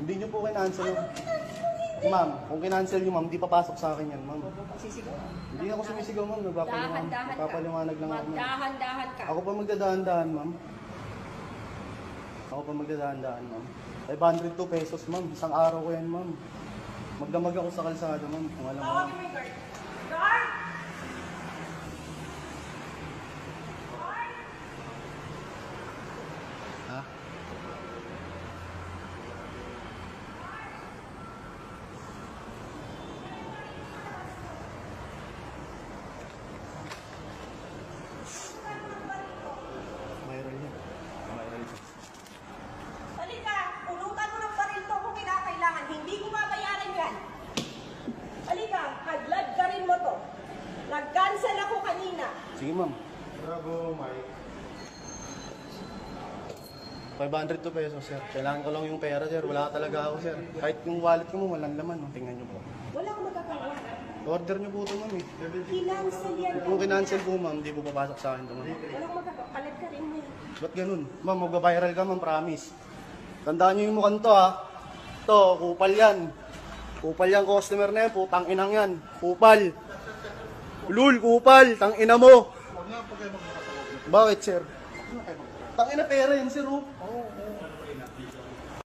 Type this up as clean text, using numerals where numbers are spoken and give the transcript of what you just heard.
Hindi nyo po kinancel. Ma'am, kung kinancel nyo, ma'am, di papasok sa akin yan, ma'am. Sisigaw. Hindi ako sumisigaw, ma'am. Dahan-dahan ka. Nagpapaliwanag lang ako, ma'am. Magdahan-dahan ka. Ako pa magdadahan-dahan, ma'am. Ako pa magdadahan-dahan, ma'am. 502 pesos, ma'am. Isang araw ko yan, ma'am. Magdamag ako sa kalsada, ma'am. Kung alam mo. Tawagin mo yung guard. Guard! Ha? Viral yan. Viral yan. Halika, pulutan mo ng baril to kung kinakailangan. Hindi ko mabayaran yan. Halika, haglag ka rin mo to. Nag-cancel ako kanina. Sige, ma'am. Bravo, Mike. 502 pesos, sir. Kailangan ko lang yung pera, sir. Wala talaga ako, sir. Kahit yung wallet ko mo, walang laman. Tingnan nyo po. Wala akong magagawa. Order nyo po ito, ma'am. Eh. Kinancel yan. Kung kinancel po, ma'am, di po papasok sa akin ito, ma'am. Wala akong magagawa. Palag ka rin mo. Ba't ganun? Ma'am, magbabiral ka, ma'am, promise. Tandaan nyo yung mukhang to, ha? Ito, kupal yan. Kupal yan, customer na yan. Putang inang yan. Kupal. Lul, kupal. Tang ina mo. Huwag nga po kayo magmakasagot. Bakit, sir? Tang ina pera yan, sir, oh. Oo,